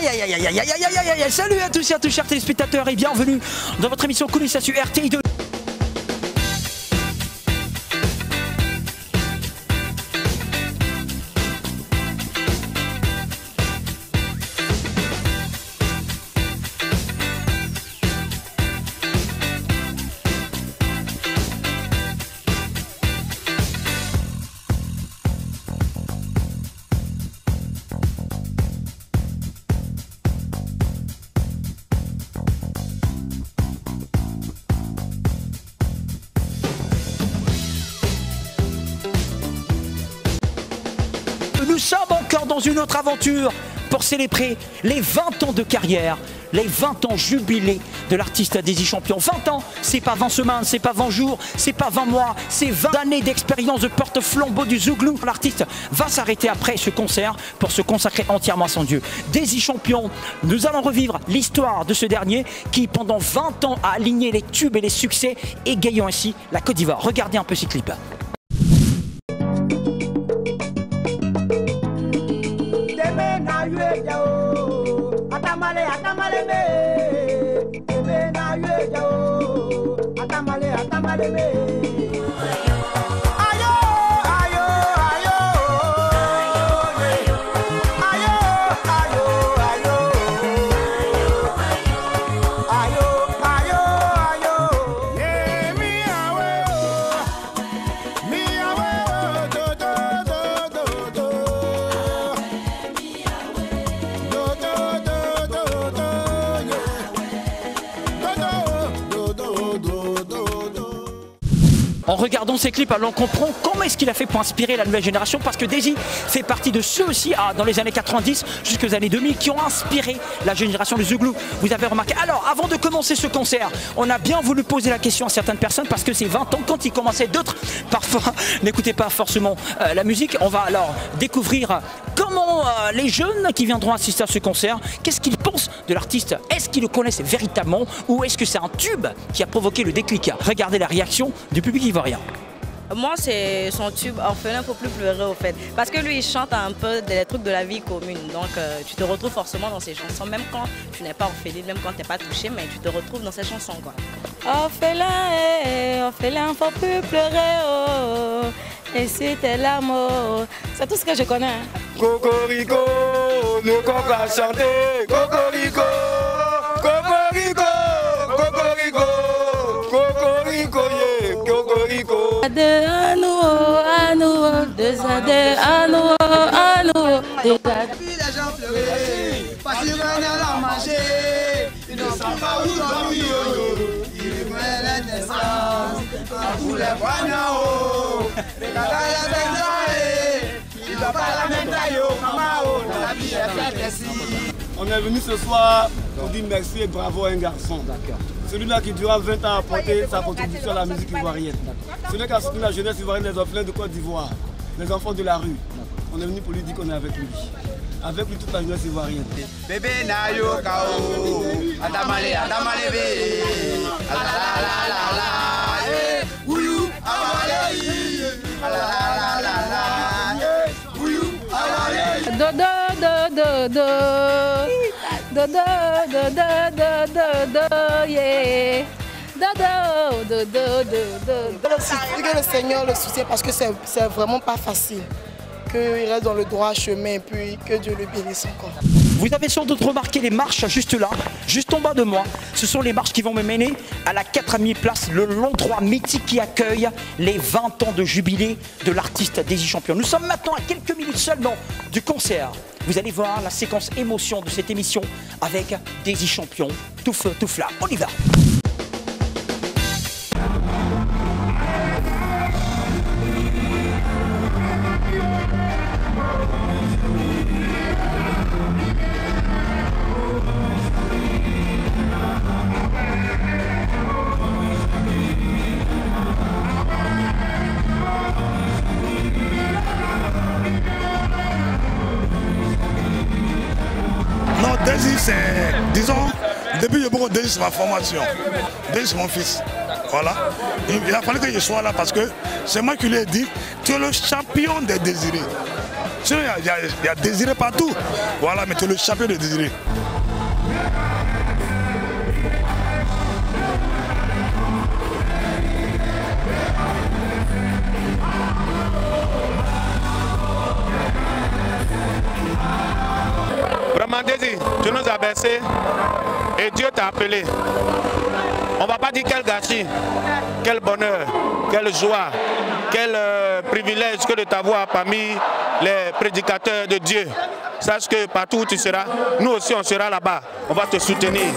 aïe, aïe, aïe, aïe, aïe, aïe, aïe, aïe. Salut à tous et à tous, chers téléspectateurs, et bienvenue dans votre émission Coulisses sur RTI 2. Nous sommes encore dans une autre aventure pour célébrer les 20 ans de carrière, les 20 ans jubilés de l'artiste Daisy Champion. 20 ans, c'est pas 20 semaines, c'est pas 20 jours, c'est pas 20 mois, c'est 20 années d'expérience de porte-flambeau du Zouglou. L'artiste va s'arrêter après ce concert pour se consacrer entièrement à son Dieu. Daisy Champion, nous allons revivre l'histoire de ce dernier qui, pendant 20 ans, a aligné les tubes et les succès, égayant ainsi la Côte d'Ivoire. Regardez un peu ces clips. Atamale, atamale me, ebe na yue jao. Atamale, atamale me. Ayo, ayo, ayo, ayo, ayo, ayo, ayo, ayo, ayo. Yeah, mi awe, do do do do do. En regardant ces clips, alors on comprend comment est-ce qu'il a fait pour inspirer la nouvelle génération, parce que Daisy fait partie de ceux aussi, dans les années 90 jusqu'aux années 2000, qui ont inspiré la génération du Zouglou. Vous avez remarqué. Alors, avant de commencer ce concert, on a bien voulu poser la question à certaines personnes, parce que c'est 20 ans quand ils commençaient, d'autres parfois n'écoutaient pas forcément la musique. On va alors découvrir comment les jeunes qui viendront assister à ce concert, qu'est-ce qu'ils pensent de l'artiste. Est-ce qu'ils le connaissent véritablement, ou est-ce que c'est un tube qui a provoqué le déclic? Regardez la réaction du public ivoirien. Moi, c'est son tube Orphelin pour plus pleurer au fait. Parce que lui, il chante un peu des trucs de la vie commune. Donc, tu te retrouves forcément dans ses chansons, même quand tu n'es pas orpheline, même quand tu n'es pas touché, mais tu te retrouves dans ses chansons, quoi. Orphelin, orphelin pour plus pleurer, oh. Et si t'es l'amour, c'est tout ce que je connais. Hein. Cocorico, nous qu'on va chanter. Cocorico, cocorico, cocorico, cocorico, yeah, cocorico. Deux à nous, deux à nous, deux à Puis les gens pleuraient, parce qu'ils venaient la manger. Ils n'ont pas où dormir, ils venaient naissance, à vous les poignards, les gars ils n'ont pas la même taille, maman, la vie est faite ici. On est venu ce soir pour dire merci et bravo à un garçon. Celui-là qui durant 20 ans a apporté sa contribution à la musique ivoirienne. Celui qui a soutenu la jeunesse ivoirienne des orphelins de Côte d'Ivoire, les enfants de la rue. On est venu pour lui dire qu'on est avec lui. Avec lui toute la jeunesse ivoirienne. Bébé Nayo Kao, Adamale, Adamale bé, la la la la la, Ouyou, Awale, la la la la, Ouyou, Awale. do, do, do, do, do, do, yeah. Que le Seigneur le soutient parce que c'est vraiment pas facile. Qu'il reste dans le droit chemin et puis que Dieu le bénisse encore. Vous avez sans doute remarqué les marches juste là, juste en bas de moi. Ce sont les marches qui vont me mener à la 4e place, l'endroit mythique qui accueille les 20 ans de jubilé de l'artiste Daisy Champion. Nous sommes maintenant à quelques minutes seulement du concert. Vous allez voir la séquence émotion de cette émission avec Daisy Champion, tout feu, tout flamme. On y va. Daisy, c'est, disons, depuis le beaucoup Daisy, c'est ma formation. Daisy, c'est mon fils. Voilà. Il a fallu que je sois là parce que c'est moi qui lui ai dit, tu es le champion des désirés. Sinon, il y a Désiré partout. Voilà, mais tu es le champion de Désiré. Vraiment, Désir, tu nous as bercé et Dieu t'a appelé. On ne va pas dire quel gâchis, quel bonheur, quelle joie, quel privilège que de t'avoir parmi les prédicateurs de Dieu. Sache que partout où tu seras, nous aussi on sera là-bas. On va te soutenir.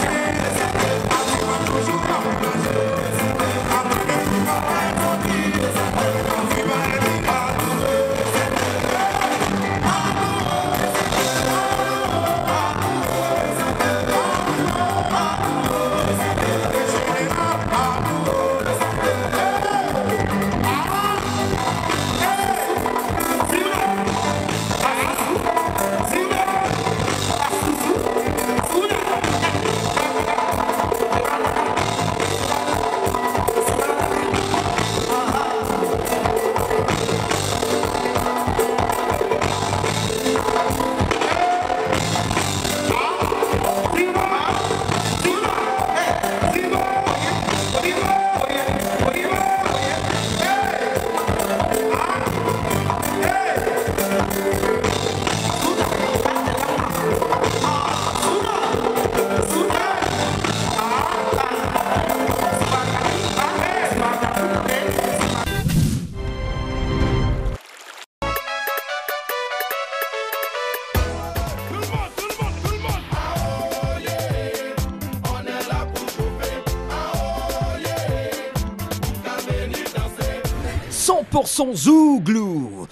Pour son Zouglou.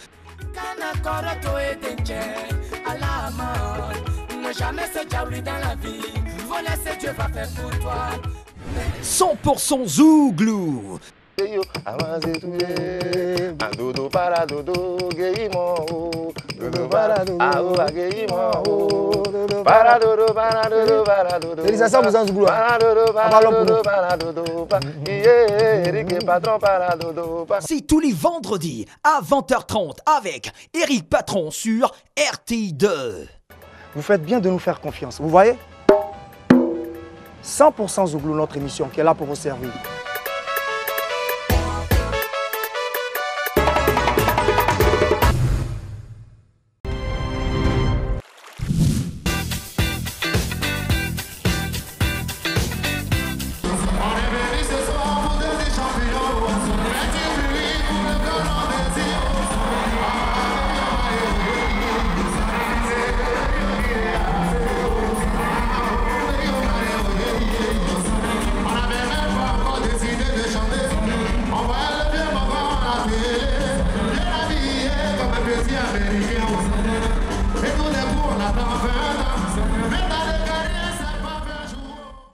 Ne jamais se diabler dans la vie. Faut laisser Dieu va faire pour toi. 100% Zouglou. Réalisation vous en Zouglou. C'est tous les vendredis à 20h30 avec Eric Patron sur RTI2. Vous faites bien de nous faire confiance. Vous voyez 100% Zouglou, notre émission qui est là pour vous servir.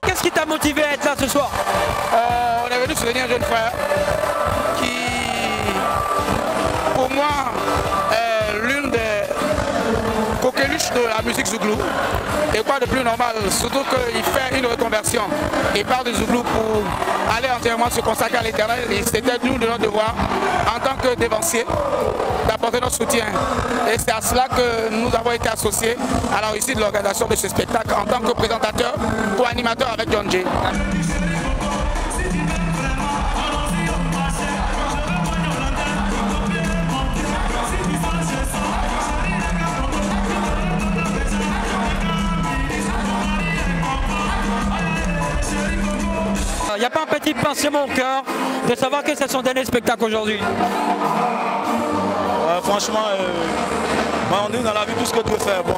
Qu'est-ce qui t'a motivé à être là ce soir? On est venu soutenir un jeune frère qui, pour moi, est l'une des coqueluches de la musique Zouglou. Et quoi de plus normal, surtout qu'il fait une reconversion. Il part de Zouglou pour aller entièrement se consacrer à l'Éternel. Et c'était nous de notre devoir, en tant que dévanciers, d'apporter notre soutien. Et c'est à cela que nous avons été associés à la réussite de l'organisation de ce spectacle en tant que présentateur ou animateur avec John J. Il n'y a pas un petit pincement au cœur de savoir que c'est son dernier spectacle aujourd'hui? Franchement, on dit dans la vie tout ce que Dieu fait. Bon,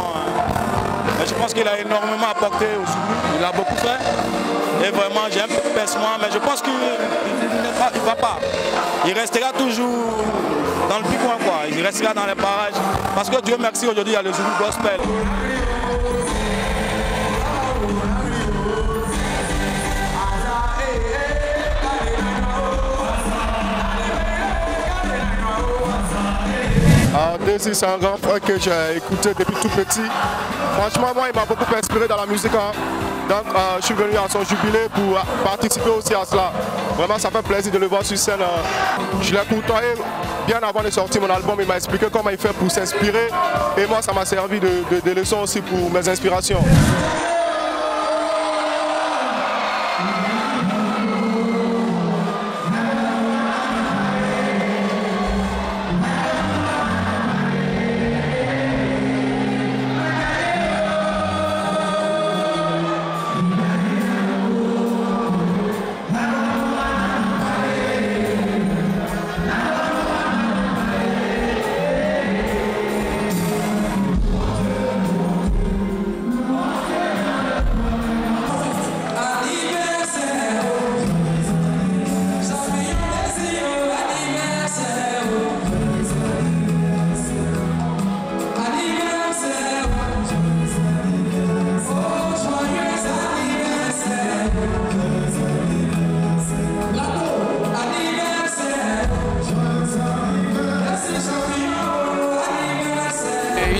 mais je pense qu'il a énormément apporté au Zouglou. Il a beaucoup fait. Et vraiment, j'ai un peu de pincement, mais je pense qu'il ne va pas. Il restera toujours dans le picoin, quoi. Il restera dans les parages. Parce que Dieu merci, aujourd'hui, il y a le Zouglou Gospel. Désir, c'est un grand frère que j'ai écouté depuis tout petit. Franchement, moi, il m'a beaucoup inspiré dans la musique. Donc, je suis venu à son jubilé pour participer aussi à cela. Vraiment, ça fait plaisir de le voir sur scène. Je l'ai côtoyé bien avant de sortir mon album, il m'a expliqué comment il fait pour s'inspirer. Et moi, ça m'a servi de leçon aussi pour mes inspirations.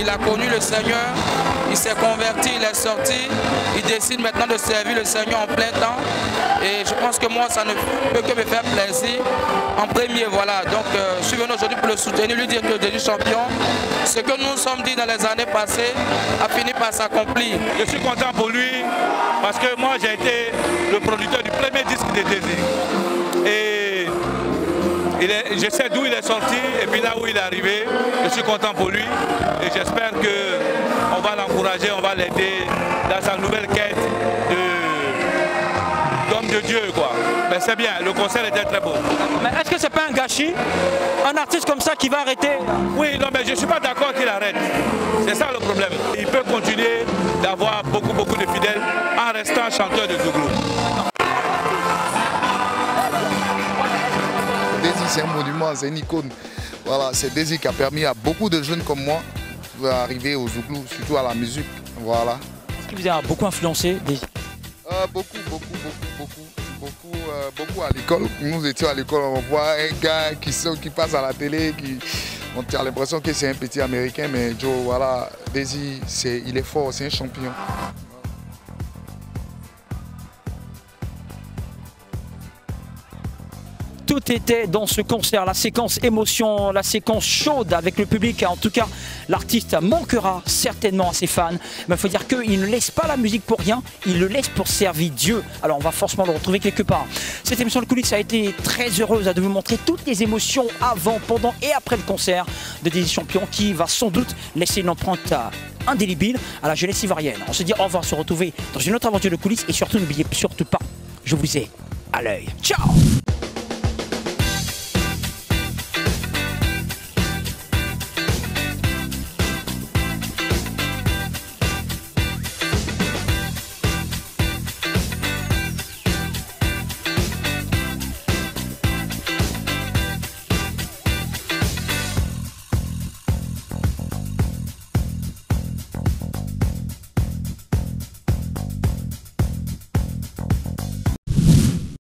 Il a connu le Seigneur, il s'est converti, il est sorti, il décide maintenant de servir le Seigneur en plein temps. Et je pense que moi, ça ne peut que me faire plaisir en premier. Voilà, donc je suis venu aujourd'hui pour le soutenir, lui dire que Jésus champion. Ce que nous nous sommes dit dans les années passées a fini par s'accomplir. Je suis content pour lui parce que moi, j'ai été le producteur du premier disque de Désir. Et je sais d'où il est sorti et puis là où il est arrivé, je suis content pour lui et j'espère qu'on va l'encourager, on va l'aider dans sa nouvelle quête d'homme de Dieu, quoi. Mais c'est bien, le concert était très beau. Mais est-ce que c'est pas un gâchis? Un artiste comme ça qui va arrêter? Oui, non, mais je ne suis pas d'accord qu'il arrête. C'est ça le problème. Il peut continuer d'avoir beaucoup de fidèles en restant chanteur de Zouglou. Désir, c'est un monument, c'est une icône. Voilà, c'est Désir qui a permis à beaucoup de jeunes comme moi d'arriver au Zouglou, surtout à la musique. Voilà. Est-ce qu'il vous a beaucoup influencé, Désir? Beaucoup à l'école. Nous étions à l'école, on voit un gars qui passe à la télé, on a l'impression que c'est un petit américain, mais Joe, voilà, Désir, il est fort, c'est un champion. Tout était dans ce concert, la séquence émotion, la séquence chaude avec le public. En tout cas, l'artiste manquera certainement à ses fans. Mais il faut dire qu'il ne laisse pas la musique pour rien, il le laisse pour servir Dieu. Alors on va forcément le retrouver quelque part. Cette émission de coulisses a été très heureuse de vous montrer toutes les émotions avant, pendant et après le concert de Désir Champion qui va sans doute laisser une empreinte indélébile à la jeunesse ivoirienne. On se dit au revoir, se retrouver dans une autre aventure de coulisses et surtout n'oubliez surtout pas, je vous ai à l'œil. Ciao!